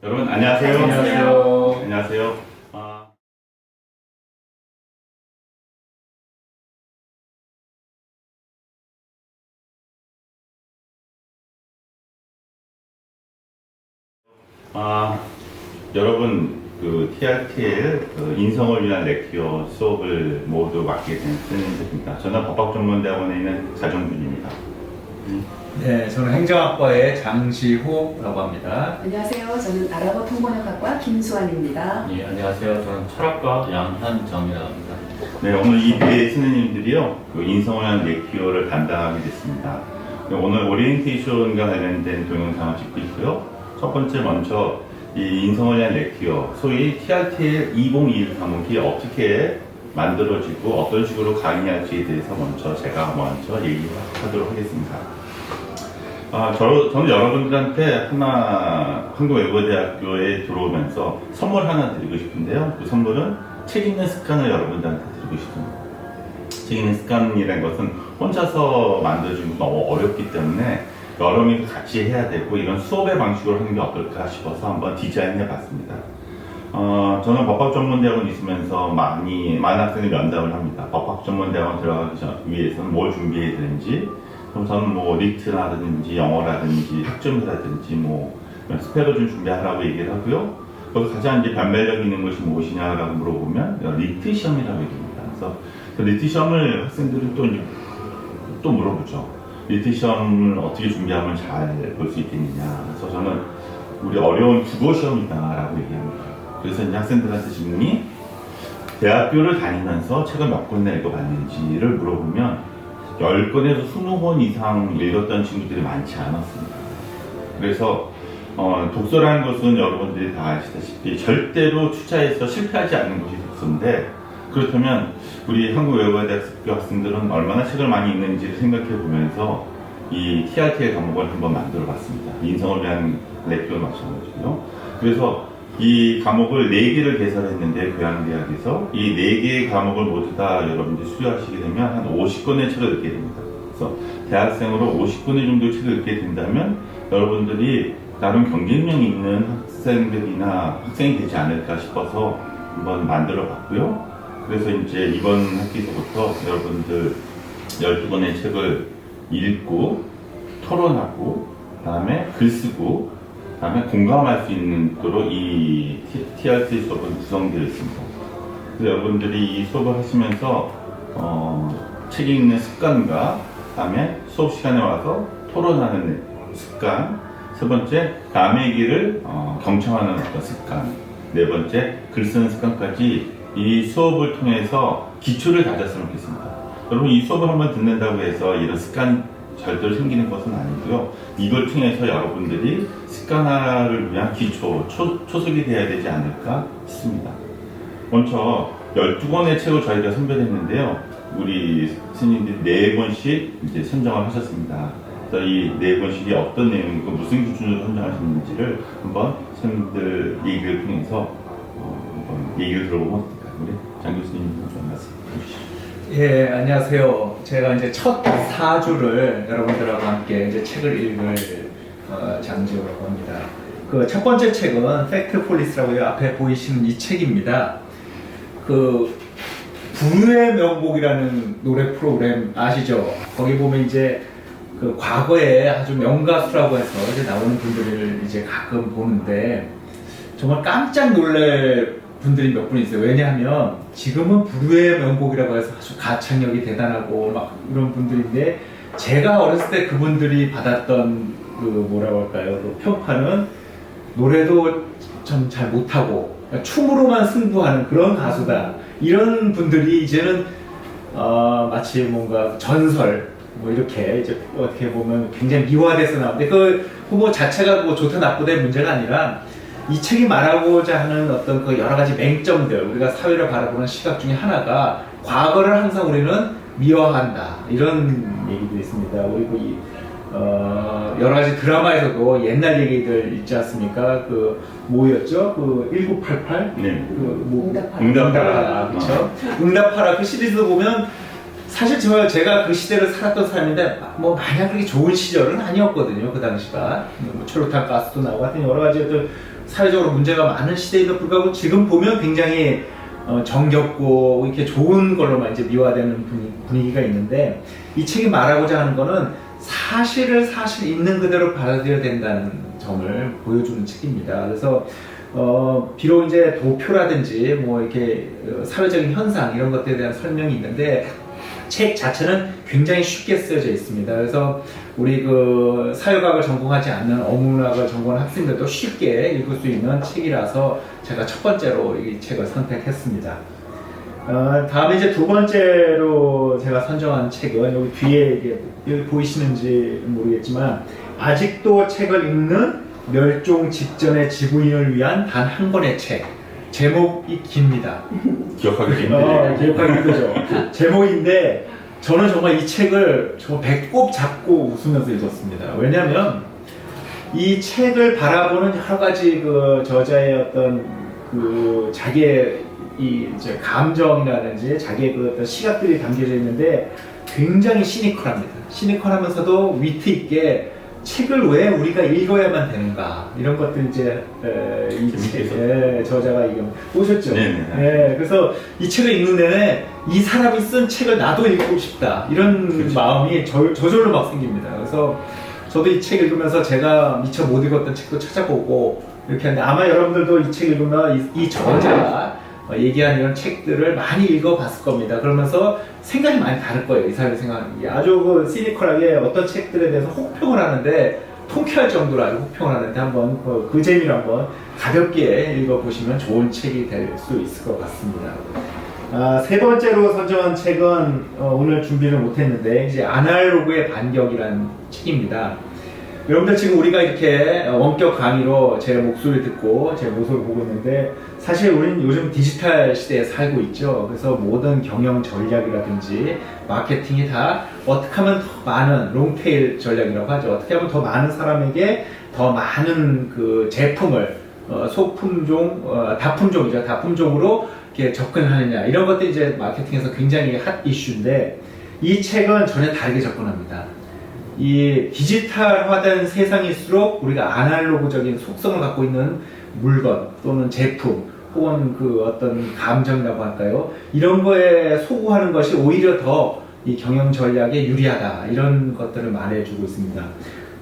여러분 안녕하세요. 안녕하세요. 안녕하세요. 여러분 그 TRTL 인성을 위한 렉티어 수업을 모두 맡게 된 선생님들입니다. 저는 법학전문대학원에 있는 자정준입니다. 네, 저는 행정학과의 장시호라고 합니다. 안녕하세요. 저는 아랍어 통번역학과 김수환입니다. 예, 안녕하세요. 저는 철학과 양한정이라고 합니다. 네, 오늘 이 네 선생님들이요, 그 인성을 위한 렉티어를 담당하게 됐습니다. 오늘 오리엔테이션과 관련된 동영상을 찍고 있고요. 첫 번째 먼저 이 인성을 위한 렉티어, 소위 TRTL 2021 과목이 어떻게 만들어지고 어떤 식으로 강의할지에 대해서 제가 먼저 얘기하도록 하겠습니다. 저는 여러분들한테 한국외국어대학교에 들어오면서 선물 하나 드리고 싶은데요. 그 선물은 책 읽는 습관을 여러분들한테 드리고 싶습니다. 책 읽는 습관이라는 것은 혼자서 만들어지는 건 너무 어렵기 때문에 여러 명이 같이 해야 되고 이런 수업의 방식으로 하는 게 어떨까 싶어서 한번 디자인해 봤습니다. 저는 법학전문대학원 있으면서 많은 학생이 면담을 합니다. 법학전문대학원 들어가기 위해서는 뭘 준비해야 되는지, 그럼 저는 리트라든지 영어라든지 학점이라든지 스펙을 좀 준비하라고 얘기를 하고요. 거기서 가장 이제 변별력 있는 것이 무엇이냐라고 물어보면 리트 시험이라고 얘기합니다. 그래서 그 리트 시험을 학생들은 또 물어보죠. 리트 시험을 어떻게 준비하면 잘 볼 수 있겠느냐. 그래서 저는 우리 어려운 국어 시험이다라고 얘기합니다. 그래서 이제 학생들한테 질문이 대학교를 다니면서 책을 몇 권이나 읽어봤는지를 물어보면 10권에서 20권 이상 읽었던 친구들이 많지 않았습니다. 그래서 독서라는 것은 여러분들이 다 아시다시피 절대로 투자해서 실패하지 않는 것이 독서인데, 그렇다면 우리 한국외국어대학교 학생들은 얼마나 책을 많이 읽는지를 생각해 보면서 이 TRTL 과목을 한번 만들어 봤습니다. 인성을 위한 렉티어를 마찬가지고요. 그래서 이 과목을 4개를 개설했는데, 교양대학에서 이 4개의 과목을 모두 다 여러분들이 수료하시게 되면 한 50권의 책을 읽게 됩니다. 그래서 대학생으로 50권의 정도 책을 읽게 된다면 여러분들이 나름 경쟁력 있는 학생이 되지 않을까 싶어서 한번 만들어 봤고요. 그래서 이제 이번 학기서부터 여러분들 12권의 책을 읽고 토론하고 그다음에 글 쓰고 그다음에 공감할 수 있도록 이 TRT 수업은 구성되어 있습니다. 그래서 여러분들이 이 수업을 하시면서 책 읽는 습관과 그다음에 수업 시간에 와서 토론하는 습관, 세 번째 남의 얘기를 경청하는 어떤 습관, 네 번째 글 쓰는 습관까지 이 수업을 통해서 기초를 다졌으면 좋겠습니다. 여러분 이 수업을 한번 듣는다고 해서 이런 습관이 절대로 생기는 것은 아니고요. 이걸 통해서 여러분들이 습관화를 위한 기초, 초석이 되어야 되지 않을까 싶습니다. 먼저 12권의 책을 저희가 선별했는데요. 우리 스님들이 4권씩 이제 선정을 하셨습니다. 그래서 이 4권씩이 어떤 내용이고 무슨 기준으로 선정하셨는지를 한번 스님들 얘기를 통해서 한번 얘기를 들어보면 어떨까요? 우리 장 교수님 한번 말씀 해주시죠. 예, 안녕하세요. 제가 이제 첫 4주를 여러분들하고 함께 이제 책을 읽을 장지호라고 합니다. 그 첫 번째 책은 팩트 폴리스라고요. 앞에 보이시는 이 책입니다. 그 불후의 명곡이라는 노래 프로그램 아시죠? 거기 보면 이제 그 과거에 아주 명가수라고 해서 이제 나오는 분들을 이제 가끔 보는데 정말 깜짝 놀랄 분들이 몇 분 있어요. 왜냐하면 지금은 불후의 명곡이라고 해서 아주 가창력이 대단하고 막 이런 분들인데, 제가 어렸을 때 그분들이 받았던 그 뭐라고 할까요? 그 평판은 노래도 좀 잘 못하고 춤으로만 승부하는 그런 가수다. 이런 분들이 이제는 마치 뭔가 전설 이렇게 이제 어떻게 보면 굉장히 미화돼서 나오는데, 그 후보 자체가 좋다 나쁘다의 문제가 아니라 이 책이 말하고자 하는 어떤 그 여러 가지 맹점들, 우리가 사회를 바라보는 시각 중에 하나가 과거를 항상 우리는 미화한다, 이런 얘기도 있습니다. 그리고 여러 가지 드라마에서도 옛날 얘기들 있지 않습니까? 그 뭐였죠? 그 1988? 네. 응답하라. 그렇죠? 응답하라 그 시리즈 보면 사실 제가 그 시대를 살았던 사람인데 마냥 그렇게 좋은 시절은 아니었거든요. 그 당시가 철로탄 가스도 나오고 하여튼 여러 가지 사회적으로 문제가 많은 시대에도 불구하고 지금 보면 굉장히 정겹고 이렇게 좋은 걸로만 이제 미화되는 분위기가 있는데, 이 책이 말하고자 하는 거는 사실을 사실 있는 그대로 받아들여야 된다는 점을 보여주는 책입니다. 그래서 비록 이제 도표라든지 뭐 이렇게 사회적인 현상 이런 것들에 대한 설명이 있는데, 책 자체는 굉장히 쉽게 쓰여져 있습니다. 그래서 우리 그 사회과학을 전공하지 않는 어문학을 전공한 학생들도 쉽게 읽을 수 있는 책이라서 제가 첫 번째로 이 책을 선택했습니다. 다음에 이제 두 번째로 제가 선정한 책은 여기 뒤에 여기 보이시는지 모르겠지만, 아직도 책을 읽는 멸종 직전의 지구인을 위한 단 한 권의 책. 제목이 깁니다. 기억하기 힘들어요. 기억하기 힘들죠. 제목인데 저는 정말 이 책을 배꼽 잡고 웃으면서 읽었습니다. 왜냐하면 이 책을 바라보는 여러 가지 그 저자의 어떤 그 자기의 이제 감정이라든지 자기의 그 어떤 시각들이 담겨져 있는데 굉장히 시니컬합니다. 시니컬하면서도 위트 있게 책을 왜 우리가 읽어야만 되는가 이런 것들 이제 이 책 저자가 보셨죠? 네네. 네, 그래서 이 책을 읽는 내내 이 사람이 쓴 책을 나도 읽고 싶다 이런 그렇죠. 마음이 저절로 막 생깁니다. 그래서 저도 이 책 읽으면서 제가 미처 못 읽었던 책도 찾아보고 이렇게 하는데, 아마 여러분들도 이 책 읽으면 이 저자가 얘기한 이런 책들을 많이 읽어봤을 겁니다. 그러면서 생각이 많이 다를 거예요. 이 사람의 생각이 아주 그 시니컬하게 어떤 책들에 대해서 혹평을 하는데, 통쾌할 정도로 아주 혹평을 하는데, 한번 그 재미를 한번 가볍게 읽어보시면 좋은 책이 될 수 있을 것 같습니다. 세 번째로 선정한 책은 오늘 준비를 못했는데, 이제 아날로그의 반격이라는 책입니다. 여러분들 지금 우리가 이렇게 원격 강의로 제 목소리 듣고 제 모습을 보고 있는데, 사실 우리는 요즘 디지털 시대에 살고 있죠. 그래서 모든 경영 전략이라든지 마케팅이 다 어떻게 하면 더 많은 롱테일 전략이라고 하죠. 어떻게 하면 더 많은 사람에게 더 많은 그 제품을 소품종, 다품종이죠. 다품종으로 이렇게 접근하느냐, 이런 것들이 이제 마케팅에서 굉장히 핫 이슈인데, 이 책은 전혀 다르게 접근합니다. 이 디지털화된 세상일수록 우리가 아날로그적인 속성을 갖고 있는 물건 또는 제품 혹은 그 어떤 감정이라고 할까요? 이런 거에 소구하는 것이 오히려 더 이 경영 전략에 유리하다, 이런 것들을 말해주고 있습니다.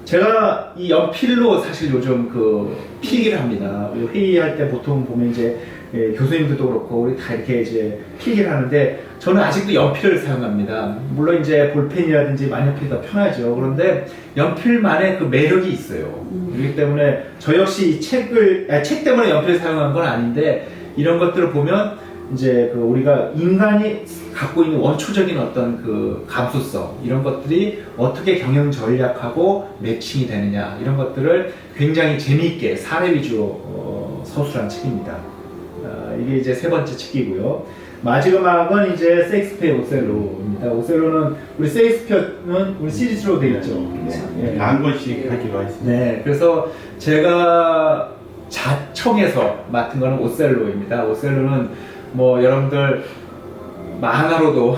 제가 이 연필로 사실 요즘 그 필기를 합니다. 회의할 때 보통 보면 이제 교수님들도 그렇고 우리 다 이렇게 이제 필기를 하는데, 저는 아직도 연필을 사용합니다. 물론 이제 볼펜이라든지 만년필이 더 편하죠. 그런데 연필만의 그 매력이 있어요. 그렇기 때문에 저 역시 이 책 때문에 연필을 사용한 건 아닌데, 이런 것들을 보면 이제 그 우리가 인간이 갖고 있는 원초적인 어떤 그 감수성, 이런 것들이 어떻게 경영 전략하고 매칭이 되느냐, 이런 것들을 굉장히 재미있게 사례 위주로 서술한 책입니다. 이게 이제 세 번째 책이고요. 마지막은 이제 셰익스피어의 오셀로입니다. 오셀로는 우리 셰익스피어는 우리 시리즈로 되어 있죠. 네. 한 권씩 하기로 했습니다. 네, 그래서 제가 자청해서 맡은 거는 오셀로입니다. 오셀로는 뭐 여러분들 만화로도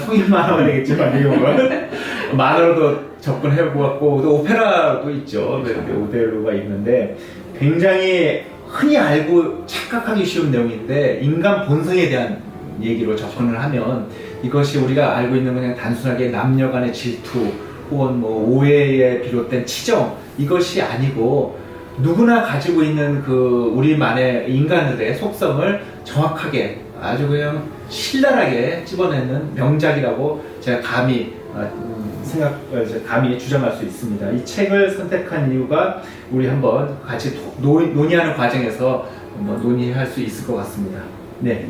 송일만 하면 되겠지만 내용은 만화로도 접근해보았고, 또 오페라도 있죠. 이렇게 오델로가 있는데, 굉장히 흔히 알고 착각하기 쉬운 내용인데, 인간 본성에 대한 얘기로 접근을 하면 이것이 우리가 알고 있는 그냥 단순하게 남녀 간의 질투 혹은 뭐 오해에 비롯된 치정, 이것이 아니고 누구나 가지고 있는 그 우리만의 인간들의 속성을 정확하게 아주 그냥 신랄하게 집어내는 명작이라고 제가 감히 주장할 수 있습니다. 이 책을 선택한 이유가 우리 한번 같이 논의하는 과정에서 한번 논의할 수 있을 것 같습니다. 네.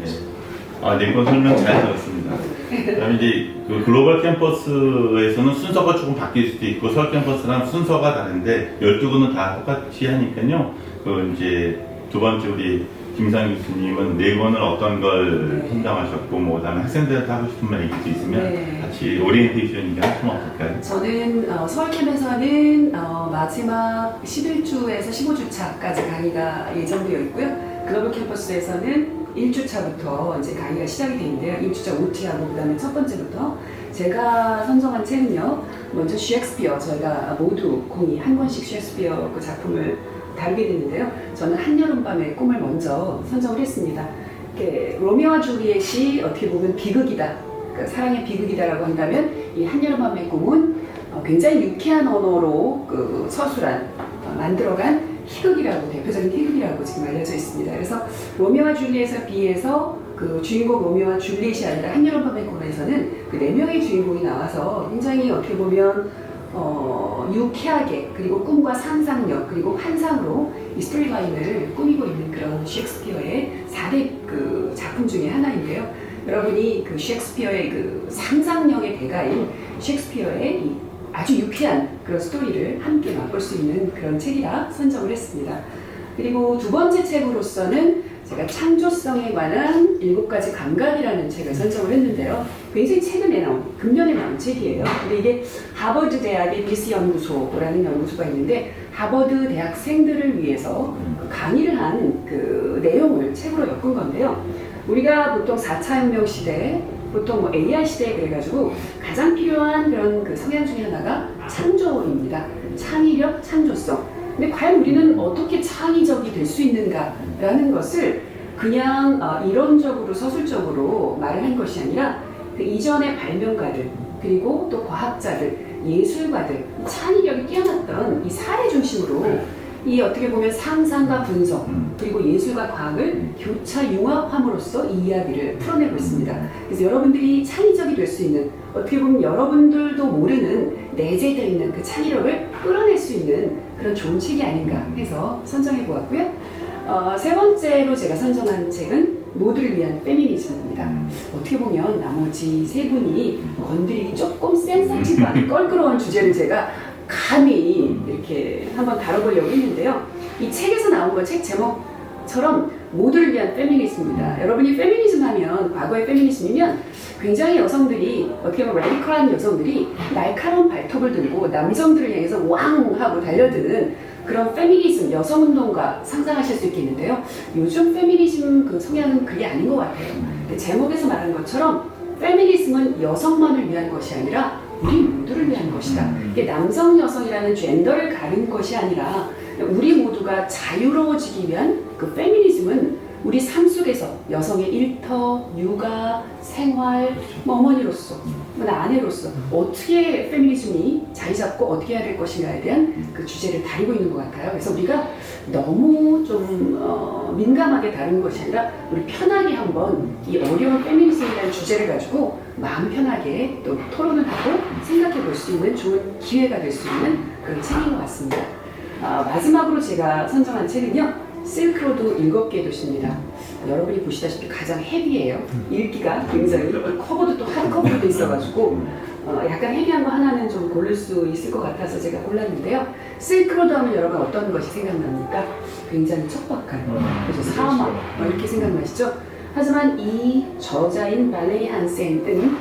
네 건 설명 잘 들었습니다. 그다음에 이제 그 글로벌 캠퍼스에서는 순서가 조금 바뀔 수도 있고, 서울 캠퍼스랑 순서가 다른데 12권은 다 똑같이 하니까요. 그 이제 두 번째 우리 김상 교수님은 4권을 어떤 걸 선정하셨고, 뭐 그다음에 학생들한테 하고 싶은 말 얘기도 있으면 같이 오리엔테이션 얘기 하시면 어떨까요? 저는 서울캠에서는 마지막 11주에서 15주차까지 강의가 예정되어 있고요. 글로벌 캠퍼스에서는 1주차부터 이제 강의가 시작이 되는데요. 1주차 OT하고 그다음에 첫 번째부터 제가 선정한 책은요. 먼저 셰익스피어, 저희가 모두 공이 한 권씩 셰익스피어 그 작품을 다루게 됐는데요. 저는 한여름밤의 꿈을 먼저 선정을 했습니다. 로미오와 줄리엣이 어떻게 보면 비극이다, 그러니까 사랑의 비극이다라고 한다면 이 한여름밤의 꿈은 굉장히 유쾌한 언어로 그 서술한 만들어간 희극이라고, 대표적인 희극이라고 지금 알려져 있습니다. 그래서 로미오와 줄리엣에 비해서 그 주인공 로미오와 줄리엣이 아니라 한여름밤의 꿈에서는 그 4명의 주인공이 나와서 굉장히 어떻게 보면 유쾌하게, 그리고 꿈과 상상력, 그리고 환상으로 이 스토리라인을 꾸미고 있는 그런 셰익스피어의 4대 그 작품 중에 하나인데요. 여러분이 그 셰익스피어의 그 상상력의 대가인 셰익스피어의 이 아주 유쾌한 그런 스토리를 함께 맛볼 수 있는 그런 책이라 선정을 했습니다. 그리고 두 번째 책으로서는 제가 창조성에 관한 7가지 감각이라는 책을 선정을 했는데요. 굉장히 최근에 나온, 금년에 나온 책이에요. 근데 이게 하버드 대학의 비스 연구소라는 연구소가 있는데 하버드 대학생들을 위해서 강의를 한 그 내용을 책으로 엮은 건데요. 우리가 보통 4차 혁명 시대, 보통 뭐 AI 시대에 그래가지고 가장 필요한 그런 그 성향 중에 하나가 창조입니다. 창의력, 창조성. 근데 과연 우리는 어떻게 창의적이 될 수 있는가라는 것을 그냥 이론적으로 서술적으로 말을 한 것이 아니라 그 이전의 발명가들, 그리고 또 과학자들, 예술가들, 창의력이 뛰어났던 이 사례 중심으로 이 어떻게 보면 상상과 분석, 그리고 예술과 과학을 교차 융합함으로써 이 이야기를 풀어내고 있습니다. 그래서 여러분들이 창의적이 될 수 있는, 어떻게 보면 여러분들도 모르는 내재되어 있는 그 창의력을 끌어낼 수 있는 그런 좋은 책이 아닌가 해서 선정해 보았고요. 세 번째로 제가 선정한 책은 모두를 위한 페미니즘입니다. 어떻게 보면 나머지 세 분이 건드리기 조금 센서티브 않은 껄끄러운 주제를 제가 감히 이렇게 한번 다뤄보려고 했는데요. 이 책에서 나온 거, 책 제목처럼 모두를 위한 페미니즘입니다. 여러분이 페미니즘 하면, 과거의 페미니즘이면 굉장히 여성들이, 어떻게 보면 라디컬한 여성들이 날카로운 발톱을 들고 남성들을 향해서 왕 하고 달려드는 그런 페미니즘, 여성운동가 상상하실 수 있겠는데요. 요즘 페미니즘 그 성향은 그게 아닌 것 같아요. 제목에서 말한 것처럼 페미니즘은 여성만을 위한 것이 아니라 우리 모두를 위한 것이다. 이게 남성, 여성이라는 젠더를 가른 것이 아니라 우리 모두가 자유로워지기 위한 그 페미니즘은 우리 삶 속에서 여성의 일터, 육아, 생활, 뭐 어머니로서, 뭐 아내로서 어떻게 페미니즘이 자리 잡고 어떻게 해야 될 것인가에 대한 그 주제를 다루고 있는 것 같아요. 그래서 우리가 너무 좀 민감하게 다루는 것이 아니라 우리 편하게 한번 이 어려운 페미니즘이라는 주제를 가지고 마음 편하게 또 토론을 하고 생각해 볼 수 있는 좋은 기회가 될 수 있는 그런 책인 것 같습니다. 마지막으로 제가 선정한 책은요, 실크로드 7개의 도시입니다. 여러분이 보시다시피 가장 헤비해요. 읽기가 굉장히, 커버도 또 하드커버도 있어가지고 약간 헤비한 거 하나는 좀 고를 수 있을 것 같아서 제가 골랐는데요. 실크로드 하면 여러분 어떤 것이 생각납니까? 굉장히 척박한, 그래서 사막 이렇게 생각나시죠? 하지만 이 저자인 발레리 한센은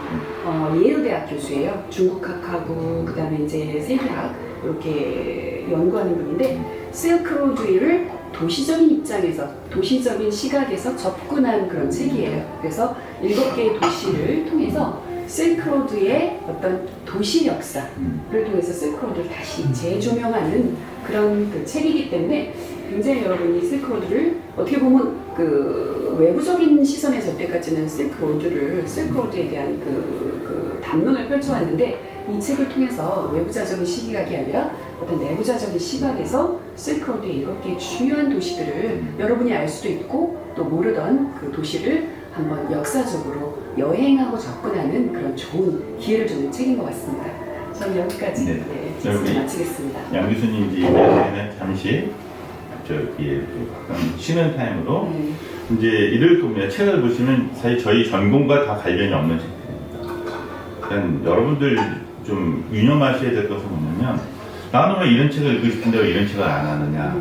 예일대학 교수예요. 중국학하고 그 다음에 이제 세계학 이렇게 연구하는 분인데, 실크로드를 도시적인 입장에서, 도시적인 시각에서 접근한 그런 책이에요. 그래서 7개의 도시를 통해서 실크로드의 어떤 도시 역사를 통해서 실크로드를 다시 재조명하는 그런 그 책이기 때문에 굉장히 여러분이 실크로드를 어떻게 보면 그 외부적인 시선에서 때까지는 실크로드에 대한 그 담론을 펼쳐왔는데, 이 책을 통해서 외부자적인 시각이 아니라 어떤 내부자적인 시각에서 실크로드의 7개의 중요한 도시들을 여러분이 알 수도 있고 또 모르던 그 도시를 한번 역사적으로 여행하고 접근하는 그런 좋은 기회를 주는 책인 것 같습니다. 저는 여기까지 마치겠습니다. 양 교수님 이제 잠시 쉬는 타임으로 이제 이럴 겁니다. 책을 보시면 사실 저희 전공과 다 관련이 없는 책들입니다. 여러분들 좀 유념하셔야 될 것은 뭐냐면, 나는 왜 이런 책을 읽고 싶은데 왜 이런 책을 안 하느냐,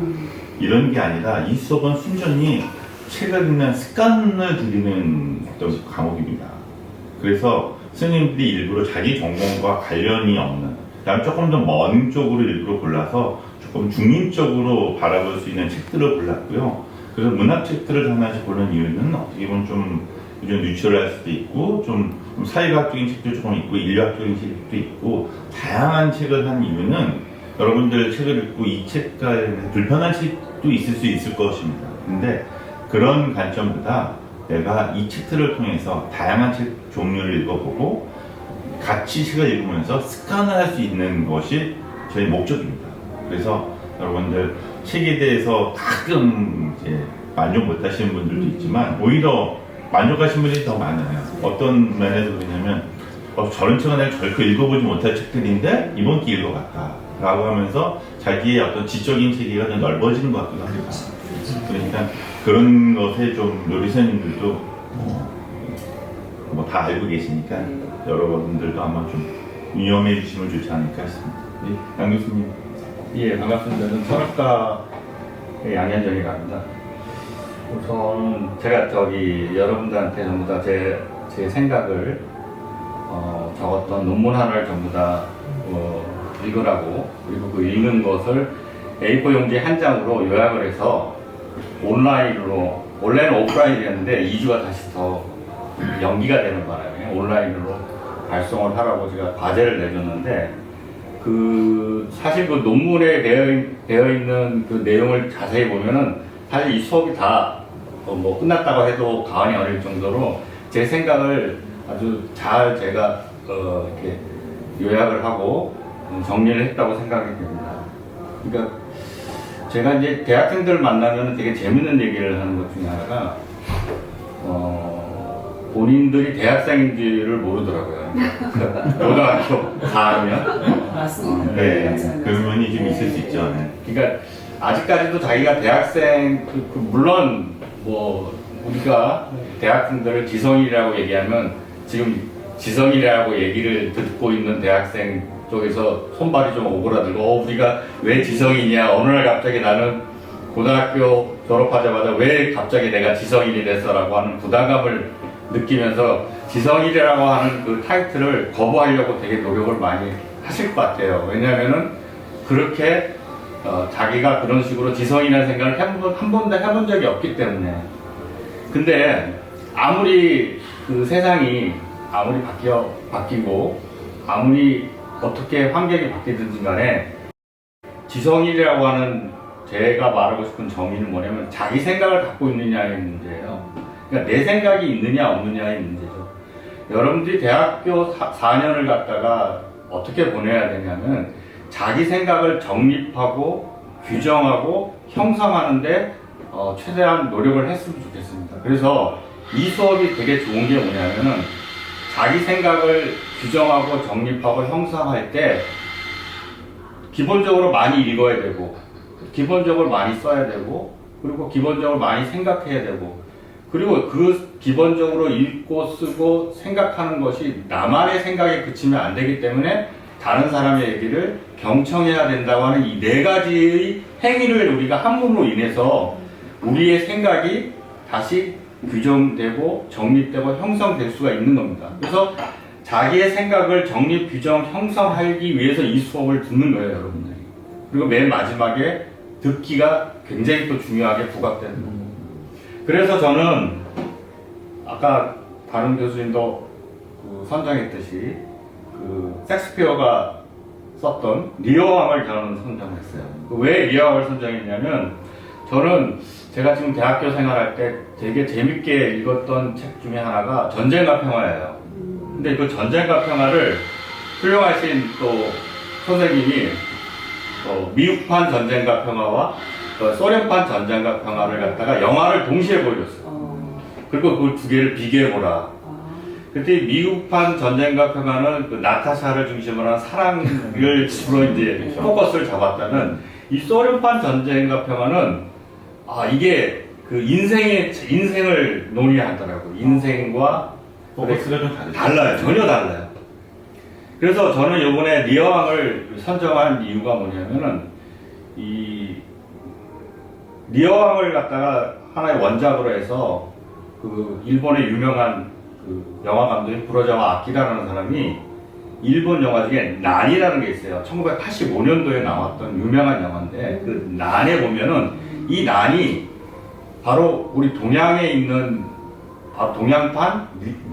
이런 게 아니라 이 수업은 순전히 책을 읽는 습관을 들이는 어떤 과목입니다. 그래서 스님들이 일부러 자기 전공과 관련이 없는, 그다음 조금 더 먼 쪽으로 일부러 골라서 조금 중립적으로 바라볼 수 있는 책들을 골랐고요. 그래서 문학책들을 하나씩 고른 이유는 어떻게 보면 좀 뉴트럴할 수도 있고, 좀 사회과학적인 책도 조금 있고, 인류학적인 책도 있고, 다양한 책을 한 이유는 여러분들 책을 읽고 이 책과 불편한 책도 있을 수 있을 것입니다. 근데 그런 관점보다 내가 이 책들을 통해서 다양한 책 종류를 읽어보고 같이 책을 읽으면서 습관을 할 수 있는 것이 저희 목적입니다. 그래서 여러분들 책에 대해서 가끔 이제 만족 못 하시는 분들도 있지만 오히려 만족하시는 분들이 더 많아요. 어떤 면에서 그러냐면 저런 책은 내가 결코 읽어보지 못할 책들인데 이번 기회에 읽어봤다 라고 하면서 자기의 어떤 지적인 세계가 좀 넓어지는 것 같기도 합니다. 그러니까 그런 것에 좀 요리사님들도 뭐 다 알고 계시니까 여러분들도 아마 좀 위험해 주시면 좋지 않을까 싶습니다. 네, 양 교수님. 예, 반갑습니다. 저는 철학가의 양현정이라고 합니다. 우선 제가 여러분들한테 전부 다 제 생각을 적었던 논문 하나를 전부 다 읽으라고, 그리고 그 읽는 것을 A4 용지 한 장으로 요약을 해서 온라인은 오프라인이었는데 2주가 다시 더 연기가 되는 바람에 온라인으로 발송을 하라고 제가 과제를 내줬는데, 사실 그 논문에 되어 있는 그 내용을 자세히 보면은 사실 이 수업이 다 뭐 끝났다고 해도 과언이 아닐 정도로 제 생각을 아주 잘 제가 이렇게 요약을 하고 정리를 했다고 생각이 됩니다. 그러니까 제가 이제 대학생들 만나면 되게 재밌는 얘기를 하는 것 중에 하나가 본인들이 대학생인지를 모르더라고요. 고등학교 4학년. 맞습니다. 네, 맞아요. 그런 면이 좀 있을 수 있죠. 네. 그러니까 아직까지도 자기가 대학생, 물론 뭐 우리가 대학생들을 지성이라고 얘기하면 지금 지성이라고 얘기를 듣고 있는 대학생 쪽에서 손발이 좀 오그라들고 우리가 왜 지성이냐, 어느 날 갑자기 나는 고등학교 졸업하자마자 왜 갑자기 내가 지성인이 됐어라고 하는 부담감을 느끼면서 지성인이라고 하는 그 타이틀을 거부하려고 되게 노력을 많이 하실 것 같아요. 왜냐하면은 그렇게 자기가 그런 식으로 지성이라는 생각을 한 번도 해본 적이 없기 때문에. 근데 아무리 그 세상이 아무리 바뀌고 아무리 어떻게 환경이 바뀌든지 간에 지성이라고 하는 제가 말하고 싶은 정의는 뭐냐면 자기 생각을 갖고 있느냐의 문제예요. 그러니까 내 생각이 있느냐 없느냐의 문제죠. 여러분들이 대학교 4년을 갔다가 어떻게 보내야 되냐면 자기 생각을 정립하고 규정하고 형성하는데 최대한 노력을 했으면 좋겠습니다. 그래서 이 수업이 되게 좋은 게 뭐냐면은 자기 생각을 규정하고 정립하고 형성할 때 기본적으로 많이 읽어야 되고 기본적으로 많이 써야 되고 그리고 기본적으로 많이 생각해야 되고 그리고 그 기본적으로 읽고 쓰고 생각하는 것이 나만의 생각에 그치면 안 되기 때문에 다른 사람의 얘기를 경청해야 된다고 하는 이 네 가지의 행위를 우리가 함으로 인해서 우리의 생각이 다시 규정되고 정립되고 형성될 수가 있는 겁니다. 그래서 자기의 생각을 정립, 규정, 형성하기 위해서 이 수업을 듣는 거예요, 여러분들이. 그리고 맨 마지막에 듣기가 굉장히 또 중요하게 부각되는 겁니다. 그래서 저는 아까 다른 교수님도 선정했듯이 섹스피어가 썼던 리어왕을 저는 선정했어요. 왜 리어왕을 선정했냐면 저는 제가 지금 대학교 생활할 때 되게 재밌게 읽었던 책 중에 하나가 전쟁과 평화예요. 근데 그 전쟁과 평화를 훌륭하신 또 선생님이 미국판 전쟁과 평화와 소련판 전쟁과 평화를 갖다가 영화를 동시에 보여줬어요. 그리고 그 두 개를 비교해보라. 그때 미국판 전쟁과 평화는 그 나타샤를 중심으로 한 사랑을 주로 이제 포커스를 잡았다면 이 소련판 전쟁과 평화는 이게 그 인생을 논의하더라고. 인생과 포커스가 좀 다르죠. 달라요. 전혀 달라요. 그래서 저는 이번에 리어왕을 선정한 이유가 뭐냐면은 이 리어왕을 갖다가 하나의 원작으로 해서 그 일본의 유명한 그 영화 감독인 부로자와 아키라라는 사람이 일본 영화 중에 난이라는 게 있어요. 1985년도에 나왔던 유명한 영화인데 그 난에 보면은 이 난이 바로 우리 동양에 있는 동양판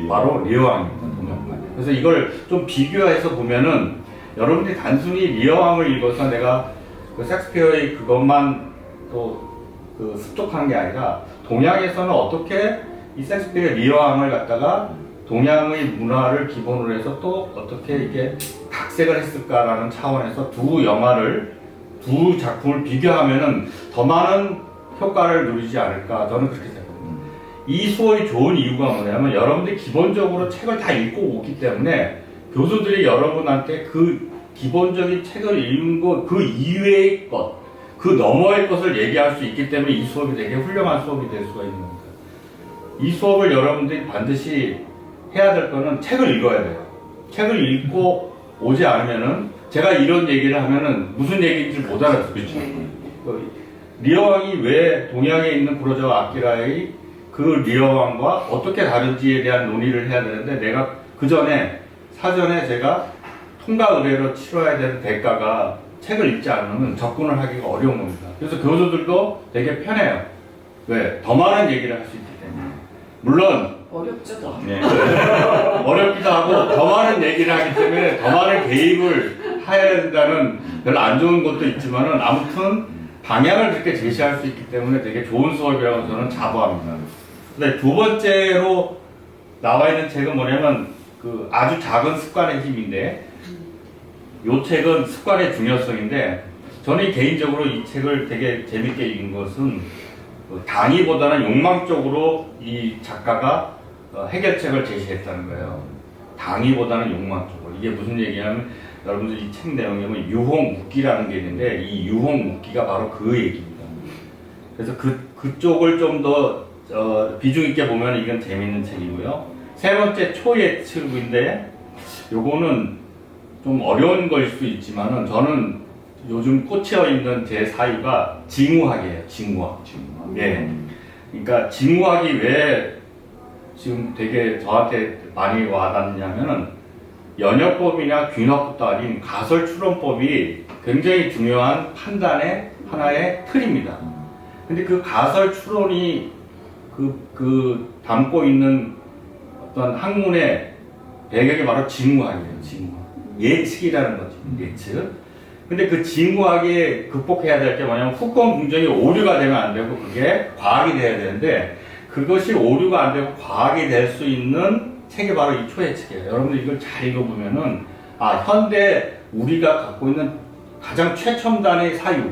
바로 리어왕입니다. 동양판. 그래서 이걸 좀 비교해서 보면은 여러분들이 단순히 리어왕을 읽어서 내가 그 셰익스피어의 그것만 또 그 습득한 게 아니라 동양에서는 어떻게 이 셰익스피어의 리어왕을 갖다가 동양의 문화를 기본으로 해서 또 어떻게 이게 각색을 했을까라는 차원에서 두 작품을 비교하면은 더 많은 효과를 누리지 않을까 저는 그렇게 생각합니다. 이 수업이 좋은 이유가 뭐냐면 여러분들이 기본적으로 책을 다 읽고 오기 때문에 교수들이 여러분한테 그 기본적인 책을 읽은 것 그 이외의 것, 그 너머의 것을 얘기할 수 있기 때문에 이 수업이 되게 훌륭한 수업이 될 수가 있는 겁니다. 이 수업을 여러분들이 반드시 해야 될 거는 책을 읽어야 돼요. 책을 읽고 오지 않으면은 제가 이런 얘기를 하면은 무슨 얘기인지 못 알아듣죠. 리어왕이 왜 동양에 있는 구로자와 아키라의 그 리어왕과 어떻게 다른지에 대한 논의를 해야 되는데 내가 그 전에 사전에 제가 통과 의뢰로 치러야 되는 대가가 책을 읽지 않으면 접근을 하기가 어려운 겁니다. 그래서 교수들도 되게 편해요. 왜? 더 많은 얘기를 할 수 있기 때문에. 물론 어렵죠, 더. 네. 어렵기도 하고 더 많은 얘기를 하기 때문에 더 많은 개입을 해야 된다는 별로 안 좋은 것도 있지만은 아무튼 방향을 그렇게 제시할 수 있기 때문에 되게 좋은 수업이라고 저는 자부합니다. 근데 두 번째로 나와 있는 책은 뭐냐면 그 아주 작은 습관의 힘인데 이 책은 습관의 중요성인데 저는 개인적으로 이 책을 되게 재밌게 읽은 것은 당위보다는 욕망적으로 이 작가가 해결책을 제시했다는 거예요. 당위보다는 욕망적으로. 이게 무슨 얘기냐면 여러분들 이 책 내용에 보면 유혹묶기라는 게 있는데 이 유혹묶기가 바로 그 얘기입니다. 그래서 그쪽을 좀 더 비중 있게 보면 이건 재밌는 책이고요. 세 번째 초예측인데 요거는 좀 어려운 거일 수 있지만은 저는 요즘 꽂혀 있는 제 사유가 징후학이에요. 징후학. 예. 그러니까 징후학이 왜 지금 되게 저한테 많이 와닿냐면은 연역법이나 균형법도 아닌 가설추론법이 굉장히 중요한 판단의 하나의 틀입니다. 근데 그 가설추론이 담고 있는 어떤 학문의 배경이 바로 징후학이에요. 징후학. 예측이라는 거죠. 예측. 근데 그 징후학에 극복해야 될 게 뭐냐면 후권 궁정이 오류가 되면 안 되고 그게 과학이 돼야 되는데 그것이 오류가 안 되고 과학이 될 수 있는 책이 바로 이 초예측이에요. 여러분들 이걸 잘 읽어보면은 현대 우리가 갖고 있는 가장 최첨단의 사유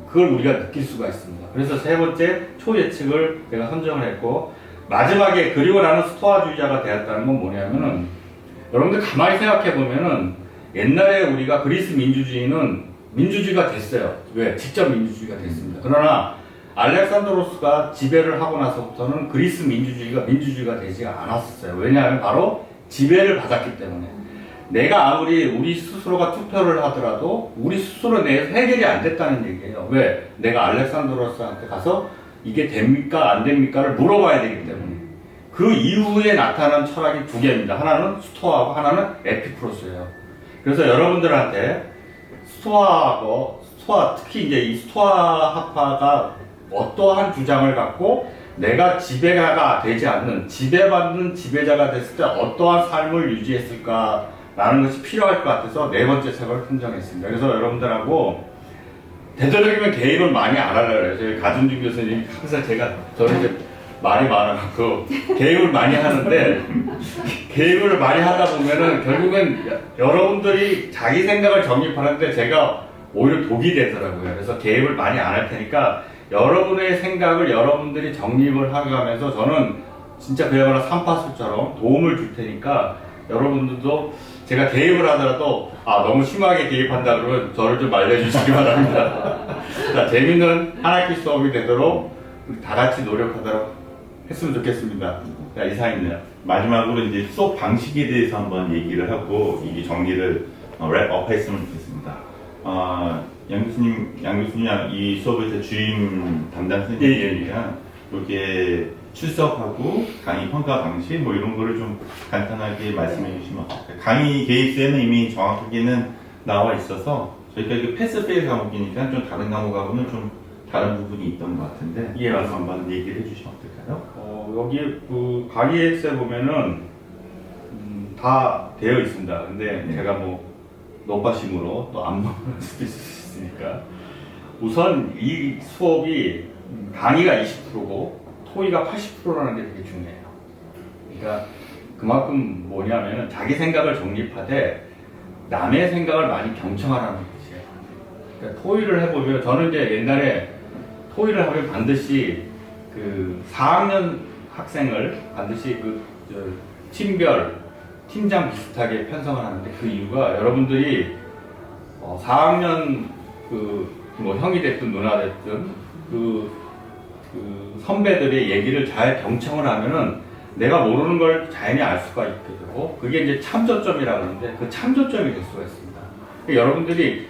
그걸 우리가 느낄 수가 있습니다. 그래서 세 번째 초예측을 제가 선정을 했고 마지막에 그리고 나는 스토아주의자가 되었다는 건 뭐냐면은 여러분들 가만히 생각해 보면은 옛날에 우리가 그리스 민주주의는 민주주의가 됐어요. 왜? 직접 민주주의가 됐습니다. 그러나 알렉산드로스가 지배를 하고 나서부터는 그리스 민주주의가 민주주의가 되지 않았었어요. 왜냐하면 바로 지배를 받았기 때문에 내가 아무리 우리 스스로가 투표를 하더라도 우리 스스로 내에서 해결이 안 됐다는 얘기예요. 왜? 내가 알렉산드로스한테 가서 이게 됩니까 안 됩니까를 물어봐야 되기 때문에 그 이후에 나타난 철학이 두 개입니다. 하나는 스토아하고 하나는 에피쿠로스예요. 그래서 여러분들한테 스토아 특히 이제 이 스토아 학파가 어떠한 주장을 갖고 내가 지배가 되지 않는 지배받는 지배자가 됐을 때 어떠한 삶을 유지했을까라는 것이 필요할 것 같아서 네 번째 책을 선정했습니다. 그래서 여러분들하고 되도록이면 개입을 많이 안 하려고 해요. 저희 가준준 교수님이 항상 저는 이제 말이 많아갖고 개입을 많이 하는데 개입을 많이 하다 보면은 결국엔 여러분들이 자기 생각을 정립하는데 제가 오히려 독이 되더라고요. 그래서 개입을 많이 안 할 테니까 여러분의 생각을 여러분들이 정립을 하면서 저는 진짜 그야말로 삼파술처럼 도움을 줄 테니까 여러분들도 제가 개입을 하더라도 너무 심하게 개입한다 그러면 저를 좀 알려주시기 바랍니다. 자, 재밌는 한 학기 수업이 되도록 우리 다 같이 노력하도록 했으면 좋겠습니다. 자, 이상입니다. 마지막으로 이제 수업 방식에 대해서 한번 얘기를 하고 이게 정리를 랩업 했으면 좋겠습니다. 양 교수님 이 수업에서 주임 담당 선생님이니까 이렇게 출석하고 강의 평가 방식 뭐 이런 거를 좀 간단하게 말씀해 주시면 어떨까요? 강의 계획서에는 이미 정확하게는 나와 있어서 저희가 이게 패스페일 과목이니까 좀 다른 과목하고는 좀 다른 부분이 있던 것 같은데 예, 맞습니다. 한번 얘기를 해주시면 어떨까요? 여기 그 강의엑스에 보면은 다 되어 있습니다. 근데 제가 뭐 노빠심으로 또 안 먹을 수도 있을 수 있으니까 우선 이 수업이 강의가 20%고 토의가 80%라는 게 되게 중요해요. 그러니까 그만큼 뭐냐면은 자기 생각을 정립하되 남의 생각을 많이 경청하라는 뜻이에요. 그러니까 토의를 해보면 저는 이제 옛날에 토의를 하면 반드시 그 4학년 학생을 반드시 팀별 팀장 비슷하게 편성을 하는데 그 이유가 여러분들이 4학년 뭐 형이 됐든 누나 됐든 그 선배들의 얘기를 잘 경청을 하면은 내가 모르는 걸 자연히 알 수가 있게 되고 그게 이제 참조점이라고 하는데 그 참조점이 될 수가 있습니다. 그러니까 여러분들이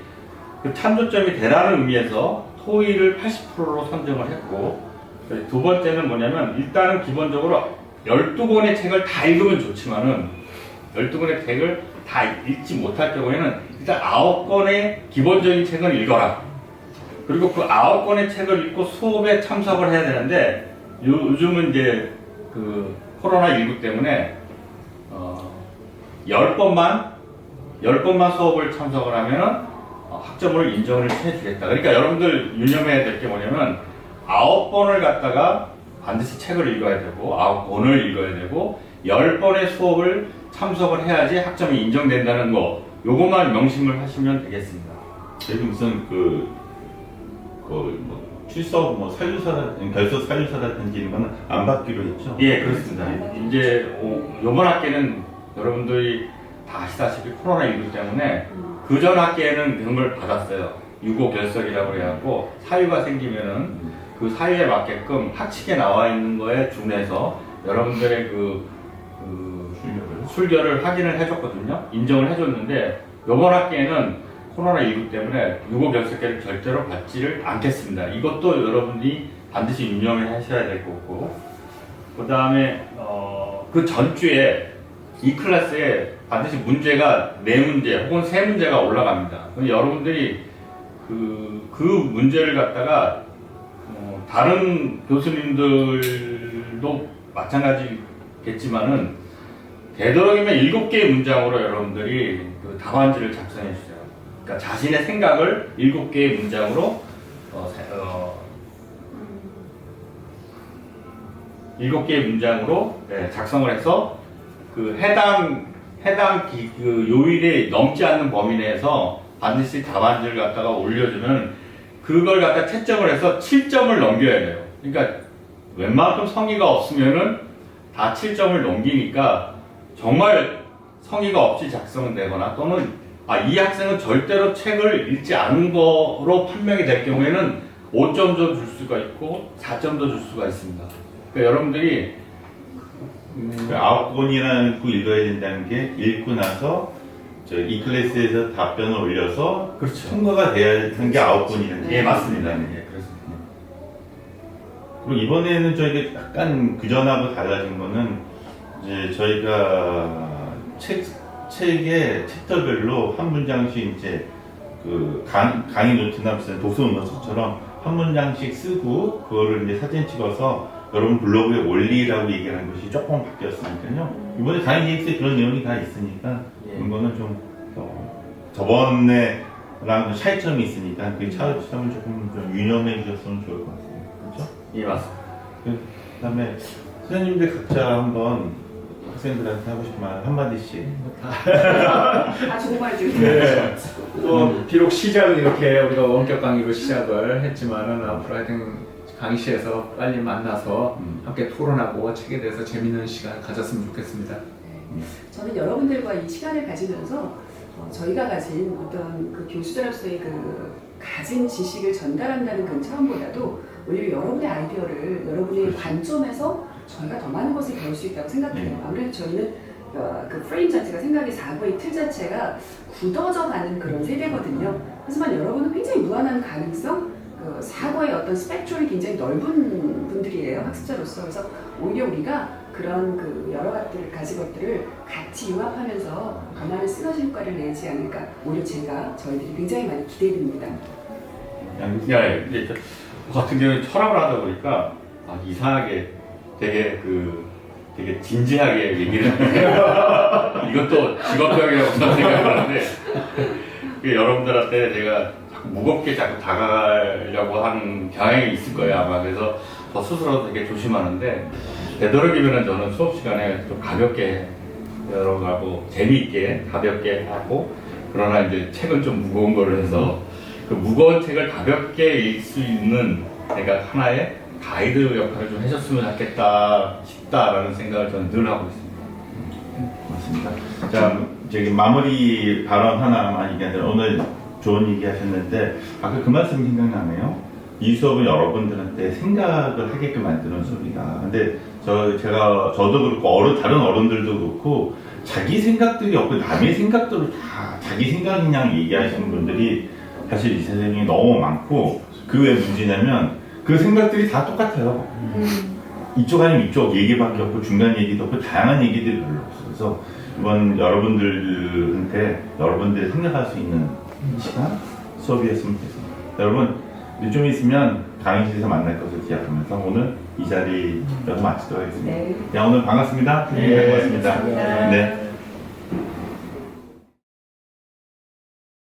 그 참조점이 되라는 의미에서 토의를 80%로 선정을 했고 두 번째는 뭐냐면 일단은 기본적으로 12권의 책을 다 읽으면 좋지만은 12권의 책을 다 읽지 못할 경우에는 일단 9권의 기본적인 책을 읽어라. 그리고 그 9권의 책을 읽고 수업에 참석을 해야 되는데 요즘은 이제 그 코로나19 때문에 10번만 수업을 참석을 하면은 학점을 인정을 해주겠다. 그러니까 여러분들 유념해야 될 게 뭐냐면 9번을 갖다가 반드시 책을 읽어야 되고 9권을 읽어야 되고 10번의 수업을 참석을 해야지 학점이 인정된다는 거 요것만 명심을 하시면 되겠습니다. 저희도 무슨 출석 결석 사유서라든지 이런 거는 안 받기로 했죠? 예, 그렇습니다. 이제 요번 학기는 여러분들이 다 아시다시피 코로나19 때문에 그 전 학기에는 그런 걸 받았어요. 유고 결석이라고 해갖고 사유가 생기면은 그 사유에 맞게끔 학칙에 나와 있는 거에 준해서 여러분들의 술결을 확인을 해줬거든요. 인정을 해줬는데 요번 학기에는 코로나19 때문에 유고 결석계를 절대로 받지를 않겠습니다. 이것도 여러분이 반드시 유념을 하셔야 될 거고 그 다음에 그 전주에 이 클래스에 반드시 문제가 4문제 혹은 3문제가 올라갑니다. 여러분들이 그 문제를 갖다가 다른 교수님들도 마찬가지겠지만은 되도록이면 7개의 문장으로 여러분들이 그 답안지를 작성해 주세요. 그러니까 자신의 생각을 7개의 문장으로 7개의 문장으로 작성을 해서 그 해당 요일에 넘지 않는 범위 내에서 반드시 답안지를 갖다가 올려주면 그걸 갖다 채점을 해서 7점을 넘겨야 돼요. 그러니까 웬만큼 성의가 없으면은 다 7점을 넘기니까 정말 성의가 없이 작성되거나 또는 이 학생은 절대로 책을 읽지 않은 거로 판명이 될 경우에는 5점도 줄 수가 있고 4점도 줄 수가 있습니다. 그러니까 여러분들이 9권이나 읽어야 된다는 게 읽고 나서 이 클래스에서 답변을 올려서 그렇죠. 통과가 돼야 하는 게 9권이라는 예, 맞습니다. 예, 그렇습니다. 그리고 이번에는 저희가 약간 그전하고 달라진 거는 이제 저희가 책의 챕터별로 한 문장씩 이제 그 강의 노트나 무슨 독서 노트처럼 한 문장씩 쓰고 그거를 이제 사진 찍어서 여러분 블로그에 올리라고 얘기하는 것이 조금 바뀌었으니까요. 이번에 강의 계획서에 그런 내용이 다 있으니까 그런 거는 좀 저번에랑 차이점이 있으니까 그 차이점을 조금 좀 유념해 주셨으면 좋을 것 같습니다. 그렇죠? 예, 맞습니다. 그다음에 선생님들 각자 한번 학생들한테 하고 싶은 말 한마디씩. 정말 좀. 네. 비록 시작은 이렇게 우리가 원격 강의로 시작을 했지만은 앞으로 하여튼 강의실에서 빨리 만나서 함께 토론하고 책에 대해서 재밌는 시간 가졌으면 좋겠습니다. 저는 여러분들과 이 시간을 가지면서 저희가 가진 어떤 그 교수자로서의 그 가진 지식을 전달한다는 그 차원보다도 오히려 여러분의 아이디어를 여러분의 관점에서 저희가 더 많은 것을 배울 수 있다고 생각해요. 아무래도 저희는 그 프레임 자체가 생각의 사고의 틀 자체가 굳어져 가는 그런 세대거든요. 하지만 여러분은 굉장히 무한한 가능성, 그 사고의 어떤 스펙트럼이 굉장히 넓은 분들이에요, 학습자로서. 그래서 오히려 우리가 그런 그 여러 가지 것들을 같이 융합하면서 더 많은 시너지 효과를 내지 않을까. 오히려 저희들이 굉장히 많이 기대됩니다. 근데 저 같은 경우는 철학을 하다 보니까 이상하게 되게 되게 진지하게 얘기를 해요. 이것도 직업병이라고 저는 생각하는데 여러분들한테 제가 자꾸 무겁게 자꾸 다가가려고 하는 경향이 있을 거예요 아마. 그래서 저 스스로 되게 조심하는데 되도록이면 저는 수업 시간에 좀 가볍게 여러분하고 재미있게 가볍게 하고, 그러나 이제 책은 좀 무거운 거를 해서 그 무거운 책을 가볍게 읽을 수 있는 내가 하나의 가이드 역할을 좀 해줬으면 좋겠다 싶다라는 생각을 저는 늘 하고 있습니다. 맞습니다. 자, 저기 마무리 발언 하나만 얘기하는데, 오늘 좋은 얘기 하셨는데 아까 그 말씀이 생각나네요. 이 수업은 여러분들한테 생각을 하게끔 만드는 수업이다. 근데 저도 그렇고 다른 어른들도 그렇고 자기 생각들이 없고 남의 생각들을 다 자기 생각이냥 얘기하시는 분들이 사실 이 세상에 너무 많고, 그 왜 문제냐면 그 생각들이 다 똑같아요. 이쪽 아니면 이쪽 얘기밖에 없고 중간 얘기도 없고 다양한 얘기들이 별로 없어요. 그래서 이번 여러분들한테 여러분들이 생각할 수 있는 시간 수업이었으면 좋겠습니다. 여러분, 좀 있으면 강의실에서 만날 것을 기약하면서 오늘 이 자리 여기서 마치도록 하겠습니다. 네. 오늘 반갑습니다. 네, 고맙습니다. 감사합니다. 네.